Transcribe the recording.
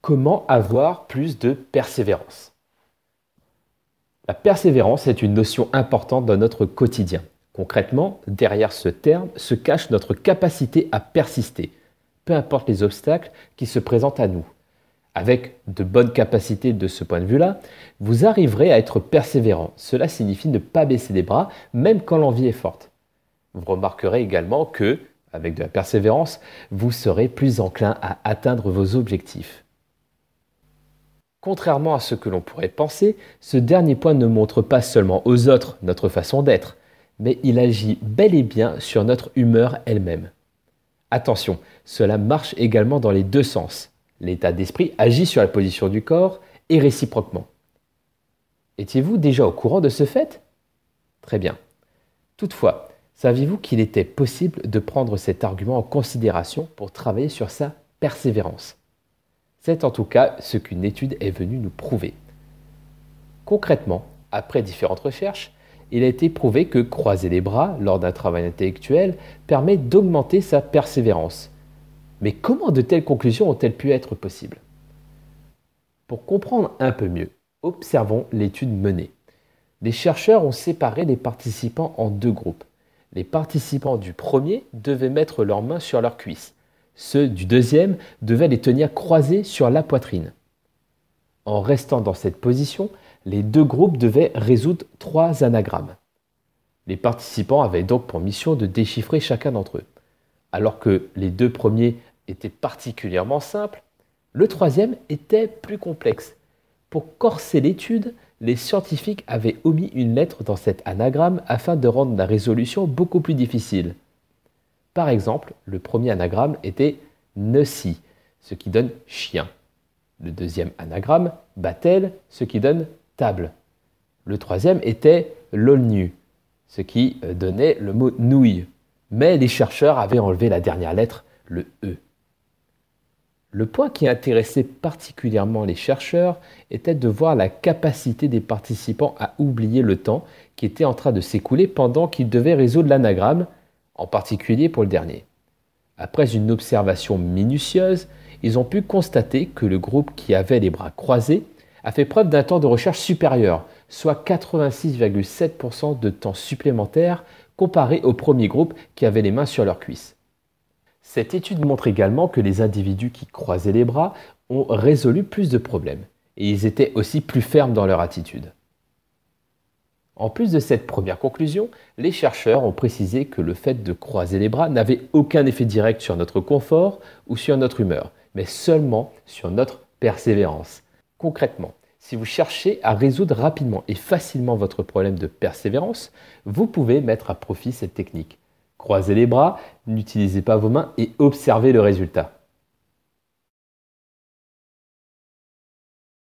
Comment avoir plus de persévérance? La persévérance est une notion importante dans notre quotidien. Concrètement, derrière ce terme se cache notre capacité à persister, peu importe les obstacles qui se présentent à nous. Avec de bonnes capacités de ce point de vue-là, vous arriverez à être persévérant. Cela signifie ne pas baisser les bras, même quand l'envie est forte. Vous remarquerez également que, avec de la persévérance, vous serez plus enclin à atteindre vos objectifs. Contrairement à ce que l'on pourrait penser, ce dernier point ne montre pas seulement aux autres notre façon d'être, mais il agit bel et bien sur notre humeur elle-même. Attention, cela marche également dans les deux sens. L'état d'esprit agit sur la position du corps et réciproquement. Étiez-vous déjà au courant de ce fait? Très bien. Toutefois, saviez-vous qu'il était possible de prendre cet argument en considération pour travailler sur sa persévérance? C'est en tout cas ce qu'une étude est venue nous prouver. Concrètement, après différentes recherches, il a été prouvé que croiser les bras lors d'un travail intellectuel permet d'augmenter sa persévérance. Mais comment de telles conclusions ont-elles pu être possibles? Pour comprendre un peu mieux, observons l'étude menée. Les chercheurs ont séparé les participants en deux groupes. Les participants du premier devaient mettre leurs mains sur leurs cuisses. Ceux du deuxième devaient les tenir croisés sur la poitrine. En restant dans cette position, les deux groupes devaient résoudre 3 anagrammes. Les participants avaient donc pour mission de déchiffrer chacun d'entre eux. Alors que les deux premiers étaient particulièrement simples, le troisième était plus complexe. Pour corser l'étude, les scientifiques avaient omis une lettre dans cet anagramme afin de rendre la résolution beaucoup plus difficile. Par exemple, le premier anagramme était Nessi, ce qui donne chien. Le deuxième anagramme, Batel, ce qui donne table. Le troisième était Lolnu, ce qui donnait le mot nouille. Mais les chercheurs avaient enlevé la dernière lettre, le E. Le point qui intéressait particulièrement les chercheurs était de voir la capacité des participants à oublier le temps qui était en train de s'écouler pendant qu'ils devaient résoudre l'anagramme, en particulier pour le dernier. Après une observation minutieuse, ils ont pu constater que le groupe qui avait les bras croisés a fait preuve d'un temps de recherche supérieur, soit 86,7% de temps supplémentaire comparé au premier groupe qui avait les mains sur leurs cuisses. Cette étude montre également que les individus qui croisaient les bras ont résolu plus de problèmes et ils étaient aussi plus fermes dans leur attitude. En plus de cette première conclusion, les chercheurs ont précisé que le fait de croiser les bras n'avait aucun effet direct sur notre confort ou sur notre humeur, mais seulement sur notre persévérance. Concrètement, si vous cherchez à résoudre rapidement et facilement votre problème de persévérance, vous pouvez mettre à profit cette technique. Croisez les bras, n'utilisez pas vos mains et observez le résultat.